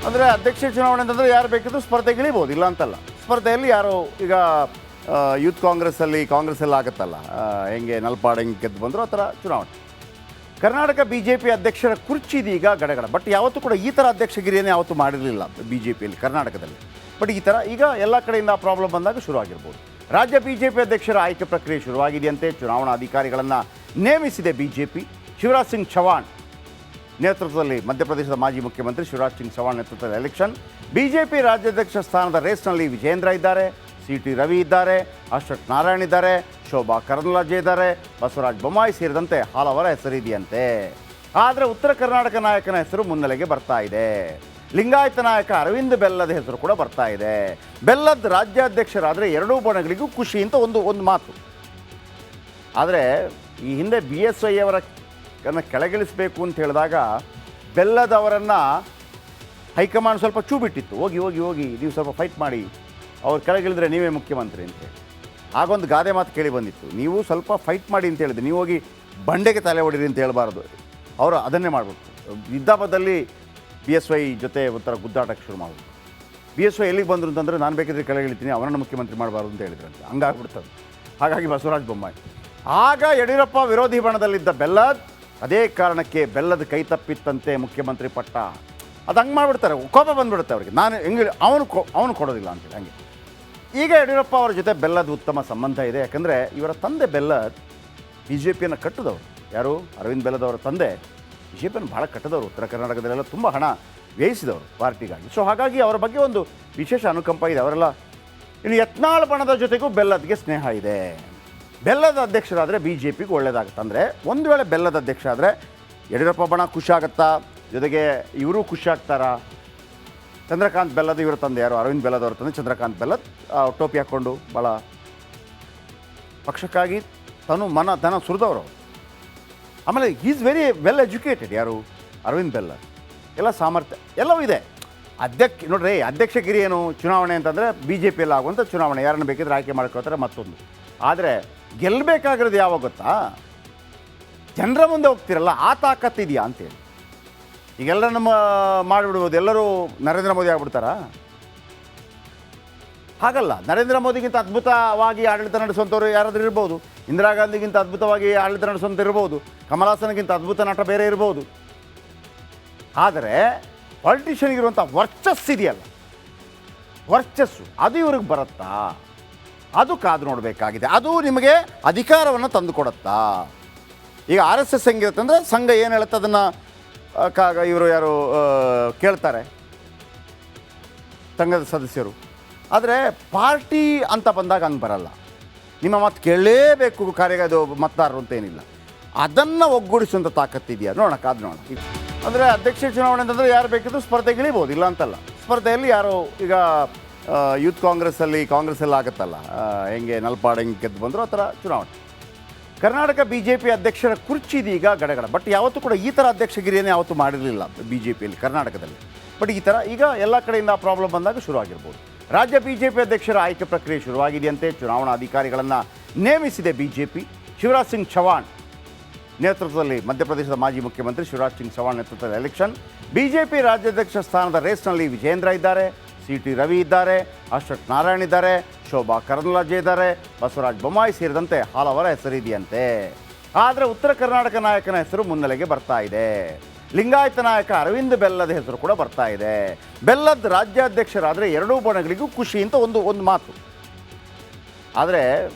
ಅಂದರೆ ಅಧ್ಯಕ್ಷ ಚುನಾವಣೆ ಅಂತಂದರೆ ಯಾರು ಬೇಕಿದ್ರೂ ಸ್ಪರ್ಧೆಗಿಳಿಬೋದು, ಇಲ್ಲ ಅಂತಲ್ಲ. ಸ್ಪರ್ಧೆಯಲ್ಲಿ ಯಾರು ಈಗ ಯೂತ್ ಕಾಂಗ್ರೆಸ್ಸಲ್ಲಿ ಆಗುತ್ತಲ್ಲ, ಹೆಂಗೆ ನಲ್ಪಾಡ್ ಹೆಂಗೆ ಗೆದ್ದು ಬಂದರು ಆ ಥರ ಚುನಾವಣೆ. ಕರ್ನಾಟಕ ಬಿ ಜೆ ಪಿ ಅಧ್ಯಕ್ಷರ ಕುರ್ಚಿ ಇದೀಗ ಗಡಗಡ. ಬಟ್ ಯಾವತ್ತೂ ಕೂಡ ಈ ಥರ ಅಧ್ಯಕ್ಷಗಿರಿಯನ್ನು ಯಾವತ್ತೂ ಮಾಡಿರಲಿಲ್ಲ ಬಿ ಜೆ ಪಿಯಲ್ಲಿ ಕರ್ನಾಟಕದಲ್ಲಿ. ಬಟ್ ಈ ಥರ ಈಗ ಎಲ್ಲ ಕಡೆಯಿಂದ ಪ್ರಾಬ್ಲಮ್ ಬಂದಾಗ ಶುರುವಾಗಿರ್ಬೋದು. ರಾಜ್ಯ ಬಿ ಜೆ ಪಿ ಅಧ್ಯಕ್ಷರ ಆಯ್ಕೆ ಪ್ರಕ್ರಿಯೆ ಶುರುವಾಗಿದೆಯಂತೆ. ಚುನಾವಣಾ ಅಧಿಕಾರಿಗಳನ್ನು ನೇಮಿಸಿದೆ B J P. Shivraj Singh Chouhan ನೇತೃತ್ವದಲ್ಲಿ, ಮಧ್ಯಪ್ರದೇಶದ ಮಾಜಿ ಮುಖ್ಯಮಂತ್ರಿ ಶಿವರಾಜ್ ಸಿಂಗ್ ಚೌಹಾಣ್ ನೇತೃತ್ವದ ಎಲೆಕ್ಷನ್. ಬಿಜೆಪಿ ರಾಜ್ಯಾಧ್ಯಕ್ಷ ಸ್ಥಾನದ ರೇಸ್ನಲ್ಲಿ ವಿಜೇಂದ್ರ ಇದ್ದಾರೆ, ಸಿ ಟಿ ರವಿ ಇದ್ದಾರೆ, ಅಶ್ವಥ್ ನಾರಾಯಣ್ ಇದ್ದಾರೆ, ಶೋಭಾ ಕರಂದ್ಲಾಜೆ ಇದ್ದಾರೆ, ಬಸವರಾಜ ಬೊಮ್ಮಾಯಿ ಸೇರಿದಂತೆ ಹಲವರ ಹೆಸರಿದೆಯಂತೆ. ಆದರೆ ಉತ್ತರ ಕರ್ನಾಟಕ ನಾಯಕನ ಹೆಸರು ಮುನ್ನೆಲೆಗೆ ಬರ್ತಾ ಇದೆ. ಲಿಂಗಾಯತ ನಾಯಕ ಅರವಿಂದ್ ಬೆಲ್ಲದ ಹೆಸರು ಕೂಡ ಬರ್ತಾ ಇದೆ. ಬೆಲ್ಲದ್ ರಾಜ್ಯಾಧ್ಯಕ್ಷರಾದರೆ ಎರಡೂ ಬಣಗಳಿಗೂ ಖುಷಿ ಅಂತ ಒಂದು ಮಾತು. ಆದರೆ ಈ ಹಿಂದೆ ಬಿ ಎಸ್ ವೈ ಅವರನ್ನು ಕೆಳಗಿಳಿಸಬೇಕು ಅಂತ ಹೇಳಿದಾಗ ಬೆಲ್ಲದವರನ್ನು ಹೈಕಮಾಂಡ್ ಸ್ವಲ್ಪ ಚೂ ಬಿಟ್ಟಿತ್ತು. ಹೋಗಿ ನೀವು ಸ್ವಲ್ಪ ಫೈಟ್ ಮಾಡಿ, ಅವ್ರು ಕೆಳಗಿಳಿದ್ರೆ ನೀವೇ ಮುಖ್ಯಮಂತ್ರಿ ಅಂತೇಳಿ. ಆಗೊಂದು ಗಾದೆ ಮಾತು ಕೇಳಿ ಬಂದಿತ್ತು, ನೀವು ಸ್ವಲ್ಪ ಫೈಟ್ ಮಾಡಿ ಅಂತ ಹೇಳಿದ್ರು, ನೀವು ಹೋಗಿ ಬಂಡೆಗೆ ತಲೆ ಹೊಡಿರಿ ಅಂತ ಹೇಳಬಾರ್ದು. ಅವರು ಅದನ್ನೇ ಮಾಡಬೇಕು. ಯುದ್ಧಾಪದಲ್ಲಿ ಬಿ ಎಸ್ ವೈ ಜೊತೆ ಒಂಥರ ಗುದ್ದಾಟಕ್ಕೆ ಶುರು ಮಾಡಬೇಕು. ಬಿ ಎಸ್ ವೈ ಎಲ್ಲಿಗೆ ಬಂದರು ಅಂತಂದರೆ ನಾನು ಬೇಕಿದ್ರೆ ಕೆಳಗಿಳಿತೀನಿ, ಅವರನ್ನು ಮುಖ್ಯಮಂತ್ರಿ ಮಾಡಬಾರ್ದು ಅಂತ ಹೇಳಿದ್ರಂತೆ. ಹಂಗಾಗ್ಬಿಡ್ತದೆ. ಹಾಗಾಗಿ ಬಸವರಾಜ ಬೊಮ್ಮಾಯಿ. ಆಗ ಯಡಿಯೂರಪ್ಪ ವಿರೋಧಿ ಬಣದಲ್ಲಿದ್ದ ಬೆಲ್ಲದ್, ಅದೇ ಕಾರಣಕ್ಕೆ ಬೆಲ್ಲದ ಕೈ ತಪ್ಪಿತ್ತಂತೆ ಮುಖ್ಯಮಂತ್ರಿ ಪಟ್ಟ. ಅದು ಹಂಗೆ ಮಾಡಿಬಿಡ್ತಾರೆ, ಕೋಪ ಬಂದುಬಿಡುತ್ತೆ ಅವ್ರಿಗೆ. ನಾನು ಹೆಂಗೆ ಅವನು ಕೊಡೋದಿಲ್ಲ ಅಂತೇಳಿ. ಹಂಗೆ ಈಗ ಯಡಿಯೂರಪ್ಪ ಅವರ ಜೊತೆ ಬೆಲ್ಲದ ಉತ್ತಮ ಸಂಬಂಧ ಇದೆ. ಯಾಕಂದರೆ ಇವರ ತಂದೆ ಬೆಲ್ಲದ್ ಬಿ ಜೆ ಪಿಯನ್ನು ಕಟ್ಟಿದವರು. ಯಾರು? ಅರವಿಂದ್ ಬೆಲ್ಲದ್ ಅವರ ತಂದೆ ಬಿ ಜೆ ಪಿಯನ್ನು ಭಾಳ ಕಟ್ಟಿದವರು. ಉತ್ತರ ಕರ್ನಾಟಕದಲ್ಲೆಲ್ಲ ತುಂಬ ಹಣ ವ್ಯಯಿಸಿದವರು ಪಾರ್ಟಿಗಾಗಿ. ಸೊ ಹಾಗಾಗಿ ಅವರ ಬಗ್ಗೆ ಒಂದು ವಿಶೇಷ ಅನುಕಂಪ ಇದೆ ಅವರೆಲ್ಲ. ಇನ್ನು ಯತ್ನಾಳ್ ಬಣದ ಜೊತೆಗೂ ಬೆಲ್ಲದ್ಗೆ ಸ್ನೇಹ ಇದೆ. ಬೆಲ್ಲದ ಅಧ್ಯಕ್ಷರಾದರೆ ಬಿ ಜೆ ಪಿಗೆ ಒಳ್ಳೆಯದಾಗುತ್ತೆ. ಅಂದರೆ ಒಂದು ವೇಳೆ ಬೆಲ್ಲದ ಅಧ್ಯಕ್ಷ ಆದರೆ ಯಡಿಯೂರಪ್ಪ ಬಣ ಖುಷಿ ಆಗುತ್ತಾ, ಜೊತೆಗೆ ಇವರು ಖುಷಿ ಆಗ್ತಾರಾ? ಚಂದ್ರಕಾಂತ್ ಬೆಲ್ಲದ್ ಇವರ ತಂದೆ, ಯಾರು? ಅರವಿಂದ್ ಬೆಲ್ಲದ್ ಅವರ ತಂದೆ ಚಂದ್ರಕಾಂತ್ ಬೆಲ್ಲದ್, ಟೋಪಿ ಹಾಕ್ಕೊಂಡು ಭಾಳ ಪಕ್ಷಕ್ಕಾಗಿ ಧನ ಸುರಿದವರು. ಆಮೇಲೆ ಈಸ್ ವೆರಿ ವೆಲ್ ಎಜುಕೇಟೆಡ್. ಯಾರು? ಅರವಿಂದ್ ಬೆಲ್ಲದ್. ಎಲ್ಲ ಸಾಮರ್ಥ್ಯ ಎಲ್ಲವೂ ಇದೆ. ನೋಡ್ರಿ, ಅಧ್ಯಕ್ಷಗಿರಿ ಏನು ಚುನಾವಣೆ ಅಂತಂದರೆ ಬಿ ಜೆ ಪಿಯಲ್ಲಿ ಆಗುವಂಥ ಚುನಾವಣೆ, ಯಾರನ್ನು ಬೇಕಿದ್ರೆ ಆಯ್ಕೆ ಮಾಡ್ಕೊಳ್ತಾರೆ ಮತ್ತೊಂದು. ಆದರೆ ಗೆಲ್ಲಬೇಕಾಗಿರೋದು ಯಾವಾಗ ಗೊತ್ತಾ? ಜನರ ಮುಂದೆ ಹೋಗ್ತಿರಲ್ಲ, ಆ ತಾಕತ್ತಿದೆಯಾ ಅಂತೇಳಿ. ಈಗೆಲ್ಲ ಮಾಡಿಬಿಡ್ಬೋದು, ಎಲ್ಲರೂ ನರೇಂದ್ರ ಮೋದಿ ಆಗ್ಬಿಡ್ತಾರಾ? ಹಾಗಲ್ಲ. ನರೇಂದ್ರ ಮೋದಿಗಿಂತ ಅದ್ಭುತವಾಗಿ ಆಡಳಿತ ನಡೆಸುವಂಥವ್ರು ಯಾರಾದರೂ ಇರ್ಬೋದು. ಇಂದಿರಾ ಗಾಂಧಿಗಿಂತ ಅದ್ಭುತವಾಗಿ ಆಡಳಿತ ನಡೆಸುವಂಥ ಇರ್ಬೋದು. ಕಮಲ್ ಹಾಸನ್ಗಿಂತ ಅದ್ಭುತ ನಟ ಬೇರೆ ಇರ್ಬೋದು. ಆದರೆ ಪಾಲಿಟಿಷಿಯನ್ಗಿರುವಂಥ ವರ್ಚಸ್ಸಿದೆಯಲ್ಲ, ವರ್ಚಸ್ಸು ಅದು ಇವ್ರಿಗೆ ಬರುತ್ತಾ? ಅದು ಕಾದು ನೋಡಬೇಕಾಗಿದೆ. ಅದು ನಿಮಗೆ ಅಧಿಕಾರವನ್ನು ತಂದು ಕೊಡುತ್ತಾ? ಈಗ ಆರ್ ಎಸ್ ಎಸ್ ಹೆಂಗಿರುತ್ತೆ ಅಂದರೆ, ಸಂಘ ಏನು ಹೇಳುತ್ತೆ ಅದನ್ನು ಇವರು ಯಾರು ಕೇಳ್ತಾರೆ, ಸಂಘದ ಸದಸ್ಯರು. ಆದರೆ ಪಾರ್ಟಿ ಅಂತ ಬಂದಾಗ ಹಂಗೆ ಬರಲ್ಲ. ನಿಮ್ಮ ಮಾತು ಕೇಳಲೇಬೇಕು ಅದು ಮತದಾರರು ಅಂತ ಏನಿಲ್ಲ. ಅದನ್ನು ಒಗ್ಗೂಡಿಸುವಂಥ ತಾಕತ್ತಿದೆಯಾ? ನೋಡೋಣ, ಕಾದು ನೋಡೋಣ. ಅಂದರೆ ಅಧ್ಯಕ್ಷ ಚುನಾವಣೆ ಅಂತಂದರೆ ಯಾರು ಬೇಕಿದ್ರೂ ಸ್ಪರ್ಧೆಗಿಳಿಬೋದು, ಇಲ್ಲ ಅಂತಲ್ಲ. ಸ್ಪರ್ಧೆಯಲ್ಲಿ ಯಾರು ಈಗ ಯೂತ್ ಕಾಂಗ್ರೆಸ್ಸಲ್ಲಿ ಆಗುತ್ತಲ್ಲ, ಹೆಂಗೆ ನಲ್ಪಾಡ್ ಹೆಂಗೆ ಗೆದ್ದು ಬಂದರು ಆ ಥರ ಚುನಾವಣೆ. ಕರ್ನಾಟಕ ಬಿ ಜೆ ಪಿ ಅಧ್ಯಕ್ಷರ ಕುರ್ಚಿ ಇದೀಗ ಗಡಗಡ. ಬಟ್ ಯಾವತ್ತೂ ಕೂಡ ಈ ಥರ ಅಧ್ಯಕ್ಷಗಿರಿಯನ್ನು ಯಾವತ್ತೂ ಮಾಡಿರಲಿಲ್ಲ ಬಿ ಜೆ ಪಿಯಲ್ಲಿ ಕರ್ನಾಟಕದಲ್ಲಿ. ಬಟ್ ಈ ಥರ ಈಗ ಎಲ್ಲ ಕಡೆಯಿಂದ ಪ್ರಾಬ್ಲಮ್ ಬಂದಾಗ ಶುರುವಾಗಿರ್ಬೋದು. ರಾಜ್ಯ ಬಿ ಜೆ ಪಿ ಅಧ್ಯಕ್ಷರ ಆಯ್ಕೆ ಪ್ರಕ್ರಿಯೆ ಶುರುವಾಗಿದೆಯಂತೆ. ಚುನಾವಣಾ ಅಧಿಕಾರಿಗಳನ್ನು ನೇಮಿಸಿದೆ B J P. Shivraj Singh Chouhan ನೇತೃತ್ವದಲ್ಲಿ, ಮಧ್ಯಪ್ರದೇಶದ ಮಾಜಿ ಮುಖ್ಯಮಂತ್ರಿ ಶಿವರಾಜ್ ಸಿಂಗ್ ಚೌಹಾಣ್ ನೇತೃತ್ವದ ಎಲೆಕ್ಷನ್. ಬಿಜೆಪಿ ರಾಜ್ಯಾಧ್ಯಕ್ಷ ಸ್ಥಾನದ ರೇಸ್ನಲ್ಲಿ ವಿಜೇಂದ್ರ ಇದ್ದಾರೆ, ಸಿ ಟಿ ರವಿ ಇದ್ದಾರೆ, ಅಶ್ವಥ್ ನಾರಾಯಣ್ ಇದ್ದಾರೆ, ಶೋಭಾ ಕರಂದ್ಲಾಜೆ ಇದ್ದಾರೆ, ಬಸವರಾಜ ಬೊಮ್ಮಾಯಿ ಸೇರಿದಂತೆ ಹಲವರ ಹೆಸರಿದೆಯಂತೆ. ಆದರೆ ಉತ್ತರ ಕರ್ನಾಟಕ ನಾಯಕನ ಹೆಸರು ಮುನ್ನೆಲೆಗೆ ಬರ್ತಾ ಇದೆ. ಲಿಂಗಾಯತ ನಾಯಕ ಅರವಿಂದ್ ಬೆಲ್ಲದ ಹೆಸರು ಕೂಡ ಬರ್ತಾ ಇದೆ. ಬೆಲ್ಲದ್ ರಾಜ್ಯಾಧ್ಯಕ್ಷರಾದರೆ ಎರಡೂ ಬಣಗಳಿಗೂ ಖುಷಿ ಅಂತ ಒಂದು ಮಾತು. ಆದರೆ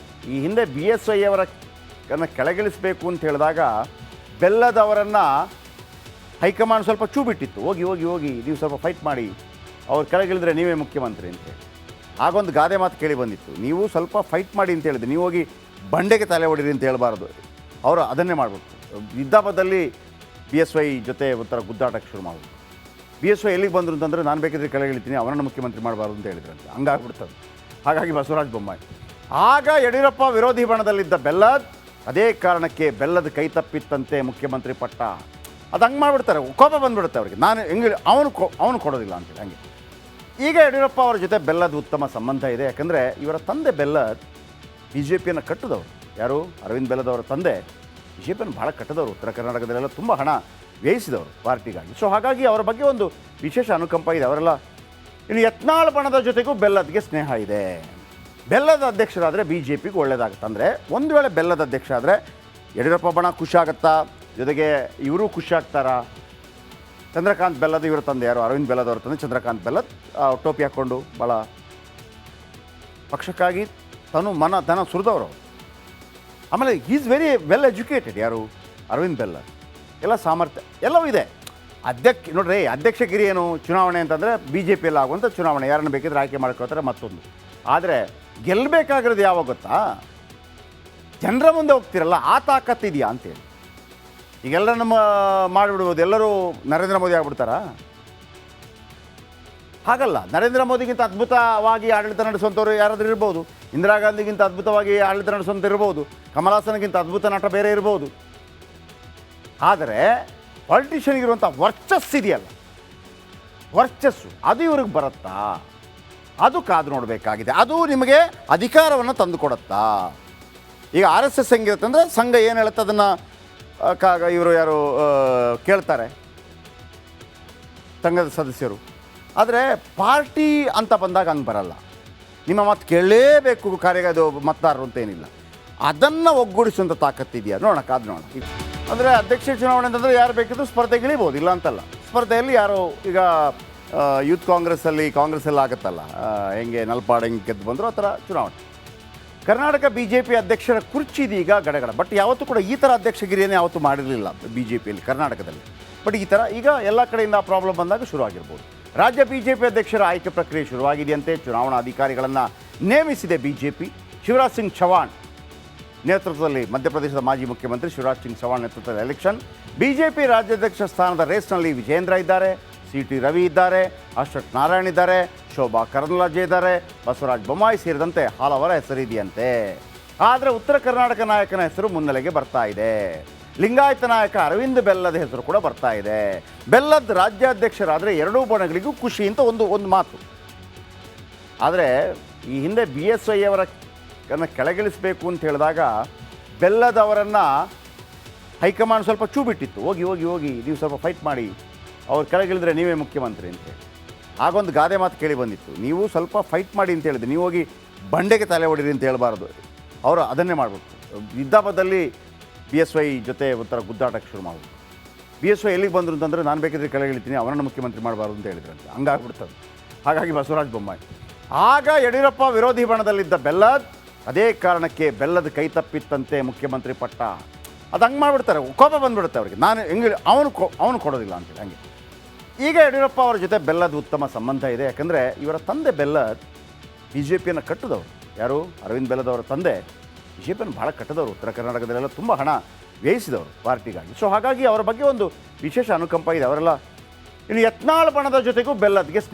ಈ ಹಿಂದೆ ಬಿ ಎಸ್ ವೈ ಅವರನ್ನು ಕೆಳಗಿಳಿಸಬೇಕು ಅಂತ ಹೇಳಿದಾಗ ಬೆಲ್ಲದವರನ್ನು ಹೈಕಮಾಂಡ್ ಸ್ವಲ್ಪ ಚೂ ಬಿಟ್ಟಿತ್ತು. ಹೋಗಿ ನೀವು ಸ್ವಲ್ಪ ಫೈಟ್ ಮಾಡಿ, ಅವ್ರು ಕೆಳಗಿಳಿದ್ರೆ ನೀವೇ ಮುಖ್ಯಮಂತ್ರಿ ಅಂತೇಳಿ. ಆಗೊಂದು ಗಾದೆ ಮಾತು ಕೇಳಿ ಬಂದಿತ್ತು, ನೀವು ಸ್ವಲ್ಪ ಫೈಟ್ ಮಾಡಿ ಅಂತ ಹೇಳಿದ್ರು, ನೀವು ಹೋಗಿ ಬಂಡೆಗೆ ತಲೆ ಹೊಡಿರಿ ಅಂತ ಹೇಳಬಾರ್ದು. ಅವರು ಅದನ್ನೇ ಮಾಡಬೇಕು. ಯುದ್ಧಾಪದಲ್ಲಿ ಬಿ ಎಸ್ ವೈ ಜೊತೆ ಒಂಥರ ಗುದ್ದಾಟಕ್ಕೆ ಶುರು ಮಾಡಬೇಕು. ಬಿ ಎಸ್ ವೈ ಎಲ್ಲಿಗೆ ಬಂದರು ಅಂತಂದರೆ ನಾನು ಬೇಕಿದ್ರೆ ಕೆಳಗಿಳಿತೀನಿ, ಅವರನ್ನು ಮುಖ್ಯಮಂತ್ರಿ ಮಾಡಬಾರ್ದು ಅಂತ ಹೇಳಿದ್ರಂತೆ. ಹಂಗಾಗ್ಬಿಡ್ತದೆ. ಹಾಗಾಗಿ ಬಸವರಾಜ ಬೊಮ್ಮಾಯಿ. ಆಗ ಯಡಿಯೂರಪ್ಪ ವಿರೋಧಿ ಬಣದಲ್ಲಿದ್ದ ಬೆಲ್ಲದ್, ಅದೇ ಕಾರಣಕ್ಕೆ ಬೆಲ್ಲದ ಕೈ ತಪ್ಪಿತ್ತಂತೆ ಮುಖ್ಯಮಂತ್ರಿ ಪಟ್ಟ. ಅದು ಹಂಗೆ ಮಾಡಿಬಿಡ್ತಾರೆ, ಕೋಪ ಬಂದುಬಿಡುತ್ತೆ ಅವ್ರಿಗೆ. ನಾನು ಹೆಂಗೆ ಅವನು ಕೊಡೋದಿಲ್ಲ ಅಂತೇಳಿ. ಹಂಗೆ ಈಗ ಯಡಿಯೂರಪ್ಪ ಅವರ ಜೊತೆ ಬೆಲ್ಲದ ಉತ್ತಮ ಸಂಬಂಧ ಇದೆ. ಯಾಕಂದರೆ ಇವರ ತಂದೆ ಬೆಲ್ಲದ್ ಬಿ ಜೆ ಪಿಯನ್ನು ಕಟ್ಟಿದವರು. ಯಾರು? ಅರವಿಂದ್ ಬೆಲ್ಲದ್ ಅವರ ತಂದೆ ಬಿ ಜೆ ಪಿಯನ್ನು ಭಾಳ ಕಟ್ಟಿದವರು. ಉತ್ತರ ಕರ್ನಾಟಕದಲ್ಲೆಲ್ಲ ತುಂಬ ಹಣ ವ್ಯಯಿಸಿದವರು ಪಾರ್ಟಿಗಾಗಿ. ಸೊ ಹಾಗಾಗಿ ಅವರ ಬಗ್ಗೆ ಒಂದು ವಿಶೇಷ ಅನುಕಂಪ ಇದೆ. ಅವರೆಲ್ಲ ಇನ್ನು ಯತ್ನಾಳ್ ಬಣದ ಜೊತೆಗೂ ಬೆಲ್ಲದ್ಗೆ ಸ್ನೇಹ ಇದೆ. ಬೆಲ್ಲದ ಅಧ್ಯಕ್ಷರಾದರೆ ಬಿ ಜೆ ಪಿಗೆ ಒಳ್ಳೇದಾಗುತ್ತೆ. ಅಂದರೆ ಒಂದು ವೇಳೆ ಬೆಲ್ಲದ ಅಧ್ಯಕ್ಷ ಆದರೆ ಯಡಿಯೂರಪ್ಪ ಬಣ ಖುಷಿ ಆಗುತ್ತಾ, ಜೊತೆಗೆ ಇವರು ಖುಷಿ ಆಗ್ತಾರಾ? ಚಂದ್ರಕಾಂತ್ ಬೆಲ್ಲದ ಇವರ ತಂದೆ ಯಾರು, ಅರವಿಂದ್ ಬೆಲ್ಲದ ಅವರ ತಂದೆ ಚಂದ್ರಕಾಂತ್ ಬೆಲ್ಲದ್ ಟೋಪಿ ಹಾಕ್ಕೊಂಡು ಭಾಳ ಪಕ್ಷಕ್ಕಾಗಿ ಧನ ಸುರಿದವರು. ಆಮೇಲೆ ಈಸ್ ವೆರಿ ವೆಲ್ ಎಜುಕೇಟೆಡ್. ಯಾರು, ಅರವಿಂದ್ ಬೆಲ್ಲದ್. ಎಲ್ಲ ಸಾಮರ್ಥ್ಯ ಎಲ್ಲವೂ ಇದೆ. ನೋಡ್ರಿ, ಅಧ್ಯಕ್ಷಗಿರಿ ಏನು ಚುನಾವಣೆ ಅಂತಂದರೆ ಬಿ ಜೆ ಪಿಯಲ್ಲಿ ಆಗುವಂಥ ಚುನಾವಣೆ, ಯಾರನ್ನು ಬೇಕಿದ್ರೆ ಆಯ್ಕೆ ಮಾಡ್ಕೊಳ್ತಾರೆ ಮತ್ತೊಂದು. ಆದರೆ ಗೆಲ್ಲಬೇಕಾಗಿರೋದು ಯಾವಾಗ ಗೊತ್ತಾ? ಜನರ ಮುಂದೆ ಹೋಗ್ತಿರಲ್ಲ, ಆ ತಾಕತ್ತಿದೆಯಾ ಅಂತೇಳಿ. ಈಗೆಲ್ಲ ಮಾಡಿಬಿಡ್ಬೋದು, ಎಲ್ಲರೂ ನರೇಂದ್ರ ಮೋದಿ ಆಗ್ಬಿಡ್ತಾರಾ? ಹಾಗಲ್ಲ. ನರೇಂದ್ರ ಮೋದಿಗಿಂತ ಅದ್ಭುತವಾಗಿ ಆಡಳಿತ ನಡೆಸುವಂಥವ್ರು ಯಾರಾದರೂ ಇರ್ಬೋದು. ಇಂದಿರಾ ಗಾಂಧಿಗಿಂತ ಅದ್ಭುತವಾಗಿ ಆಡಳಿತ ನಡೆಸುವಂಥ ಇರ್ಬೋದು. ಕಮಲ್ ಹಾಸನ್ಗಿಂತ ಅದ್ಭುತ ನಟ ಬೇರೆ ಇರ್ಬೋದು. ಆದರೆ ಪಾಲಿಟಿಷಿಯನ್ಗಿರುವಂಥ ವರ್ಚಸ್ಸಿದೆಯಲ್ಲ, ವರ್ಚಸ್ಸು ಅದು ಇವ್ರಿಗೆ ಬರುತ್ತಾ? ಅದು ಕಾದು ನೋಡಬೇಕಾಗಿದೆ. ಅದು ನಿಮಗೆ ಅಧಿಕಾರವನ್ನು ತಂದು ಕೊಡುತ್ತಾ? ಈಗ ಆರ್ ಎಸ್ ಎಸ್ ಹೆಂಗಿರುತ್ತೆ ಅಂದರೆ, ಸಂಘ ಏನು ಹೇಳುತ್ತೆ ಅದನ್ನು ಇವರು ಯಾರು ಕೇಳ್ತಾರೆ, ಸಂಘದ ಸದಸ್ಯರು. ಆದರೆ ಪಾರ್ಟಿ ಅಂತ ಬಂದಾಗ ಹಂಗೆ ಬರಲ್ಲ. ನಿಮ್ಮ ಮಾತು ಕೇಳಲೇಬೇಕು ಅದು ಮತದಾರರು ಅಂತ ಏನಿಲ್ಲ. ಅದನ್ನು ಒಗ್ಗೂಡಿಸುವಂಥ ತಾಕತ್ತಿದೆಯಾ ನೋಡೋಣ, ಕಾದು ನೋಡೋಣ. ಅಂದರೆ ಅಧ್ಯಕ್ಷ ಚುನಾವಣೆ ಅಂತಂದರೆ ಯಾರು ಬೇಕಿದ್ರೂ ಸ್ಪರ್ಧೆಗಿಳಿಬೋದು, ಇಲ್ಲ ಅಂತಲ್ಲ. ಸ್ಪರ್ಧೆಯಲ್ಲಿ ಯಾರು ಈಗ ಯೂತ್ ಕಾಂಗ್ರೆಸ್ಸಲ್ಲಿ ಆಗುತ್ತಲ್ಲ, ಹೆಂಗೆ ನಲ್ಪಾಡ್ ಹೆಂಗೆ ಗೆದ್ದು ಬಂದರು ಆ ಥರ ಚುನಾವಣೆ. ಕರ್ನಾಟಕ ಬಿ ಜೆ ಪಿ ಅಧ್ಯಕ್ಷರ ಕುರ್ಚಿ ಇದೀಗ ಗಡಗಡ. ಬಟ್ ಯಾವತ್ತೂ ಕೂಡ ಈ ಥರ ಅಧ್ಯಕ್ಷಗಿರಿಯನ್ನು ಯಾವತ್ತೂ ಮಾಡಿರಲಿಲ್ಲ ಬಿ ಜೆ ಪಿಯಲ್ಲಿ ಕರ್ನಾಟಕದಲ್ಲಿ. ಬಟ್ ಈ ಥರ ಈಗ ಎಲ್ಲ ಕಡೆಯಿಂದ ಪ್ರಾಬ್ಲಮ್ ಬಂದಾಗ ಶುರುವಾಗಿರ್ಬೋದು. ರಾಜ್ಯ ಬಿ ಜೆ ಪಿ ಅಧ್ಯಕ್ಷರ ಆಯ್ಕೆ ಪ್ರಕ್ರಿಯೆ ಶುರುವಾಗಿದೆಯಂತೆ. ಚುನಾವಣಾ ಅಧಿಕಾರಿಗಳನ್ನು ನೇಮಿಸಿದೆ B J P. Shivraj Singh Chouhan ನೇತೃತ್ವದಲ್ಲಿ, ಮಧ್ಯಪ್ರದೇಶದ ಮಾಜಿ ಮುಖ್ಯಮಂತ್ರಿ ಶಿವರಾಜ್ ಸಿಂಗ್ ಚೌಹಾಣ್ ನೇತೃತ್ವದ ಎಲೆಕ್ಷನ್. ಬಿ ಜೆ ಪಿ ರಾಜ್ಯಾಧ್ಯಕ್ಷ ಸ್ಥಾನದ ರೇಸ್ನಲ್ಲಿ ವಿಜೇಂದ್ರ ಇದ್ದಾರೆ, ಸಿ ಟಿ ರವಿ ಇದ್ದಾರೆ, ಅಶ್ವಥ್ ನಾರಾಯಣ್ ಇದ್ದಾರೆ, ಶೋಭಾ ಕರಂದ್ಲಾಜೆ ಇದ್ದಾರೆ, ಬಸವರಾಜ ಬೊಮ್ಮಾಯಿ ಸೇರಿದಂತೆ ಹಲವರ ಹೆಸರಿದೆಯಂತೆ. ಆದರೆ ಉತ್ತರ ಕರ್ನಾಟಕ ನಾಯಕನ ಹೆಸರು ಮುನ್ನೆಲೆಗೆ ಬರ್ತಾ ಇದೆ. ಲಿಂಗಾಯತ ನಾಯಕ ಅರವಿಂದ್ ಬೆಲ್ಲದ ಹೆಸರು ಕೂಡ ಬರ್ತಾ ಇದೆ. ಬೆಲ್ಲದ್ ರಾಜ್ಯಾಧ್ಯಕ್ಷರಾದರೆ ಎರಡೂ ಬಣಗಳಿಗೂ ಖುಷಿ ಅಂತ ಒಂದು ಮಾತು. ಆದರೆ ಈ ಹಿಂದೆ ಬಿ ಎಸ್ ವೈ ಅವರನ್ನು ಕೆಳಗಿಳಿಸಬೇಕು ಅಂತ ಹೇಳಿದಾಗ ಬೆಲ್ಲದವರನ್ನು ಹೈಕಮಾಂಡ್ ಸ್ವಲ್ಪ ಚೂ ಬಿಟ್ಟಿತ್ತು. ಹೋಗಿ ನೀವು ಸ್ವಲ್ಪ ಫೈಟ್ ಮಾಡಿ, ಅವ್ರು ಕೆಳಗಿಳಿದ್ರೆ ನೀವೇ ಮುಖ್ಯಮಂತ್ರಿ ಅಂತೇಳಿ. ಆಗೊಂದು ಗಾದೆ ಮಾತು ಕೇಳಿ ಬಂದಿತ್ತು, ನೀವು ಸ್ವಲ್ಪ ಫೈಟ್ ಮಾಡಿ ಅಂತ ಹೇಳಿದ್ರು, ನೀವು ಹೋಗಿ ಬಂಡೆಗೆ ತಲೆ ಹೊಡಿರಿ ಅಂತ ಹೇಳಬಾರ್ದು. ಅವರು ಅದನ್ನೇ ಮಾಡಬೇಕು. ಯುದ್ಧಾಪದಲ್ಲಿ ಬಿ ಎಸ್ ವೈ ಜೊತೆ ಒಂಥರ ಗುದ್ದಾಟಕ್ಕೆ ಶುರು ಮಾಡಬೇಕು. ಬಿ ಎಸ್ ವೈ ಎಲ್ಲಿಗೆ ಬಂದರು ಅಂತಂದರೆ, ನಾನು ಬೇಕಿದ್ರೆ ಕೆಳಗಿಳಿತೀನಿ, ಅವರನ್ನು ಮುಖ್ಯಮಂತ್ರಿ ಮಾಡಬಾರ್ದು ಅಂತ ಹೇಳಿದ್ರಂತೆ. ಹಂಗಾಗ್ಬಿಡ್ತದೆ. ಹಾಗಾಗಿ ಬಸವರಾಜ ಬೊಮ್ಮಾಯಿ. ಆಗ ಯಡಿಯೂರಪ್ಪ ವಿರೋಧಿ ಬಣದಲ್ಲಿದ್ದ ಬೆಲ್ಲದ್, ಅದೇ ಕಾರಣಕ್ಕೆ ಬೆಲ್ಲದ ಕೈ ತಪ್ಪಿತ್ತಂತೆ ಮುಖ್ಯಮಂತ್ರಿ ಪಟ್ಟ. ಅದು ಹಂಗೆ ಮಾಡಿಬಿಡ್ತಾರೆ, ಕೋಪ ಬಂದುಬಿಡುತ್ತೆ ಅವ್ರಿಗೆ. ನಾನು ಹೆಂಗೆ ಅವನು ಕೊಡೋದಿಲ್ಲ ಅಂತೇಳಿ. ಹಂಗೆ ಈಗ ಯಡಿಯೂರಪ್ಪ ಅವರ ಜೊತೆ ಬೆಲ್ಲದ ಉತ್ತಮ ಸಂಬಂಧ ಇದೆ. ಯಾಕಂದರೆ ಇವರ ತಂದೆ ಬೆಲ್ಲದ್ ಬಿ ಜೆ ಪಿಯನ್ನು ಕಟ್ಟಿದವರು. ಯಾರು, ಅರವಿಂದ್ ಬೆಲ್ಲದ್ ಅವರ ತಂದೆ ಬಿ ಜೆ ಪಿಯನ್ನು ಭಾಳ ಕಟ್ಟಿದವರು. ಉತ್ತರ ಕರ್ನಾಟಕದಲ್ಲೆಲ್ಲ ತುಂಬ ಹಣ ವ್ಯಯಿಸಿದವರು ಪಾರ್ಟಿಗಾಗಿ. ಸೊ ಹಾಗಾಗಿ ಅವರ ಬಗ್ಗೆ ಒಂದು ವಿಶೇಷ ಅನುಕಂಪ ಇದೆ. ಅವರೆಲ್ಲ ಇನ್ನು ಯತ್ನಾಳ್ ಬಣದ ಜೊತೆಗೂ ಬೆಲ್ಲದ್ಗೆ ಸ್ನೇಹ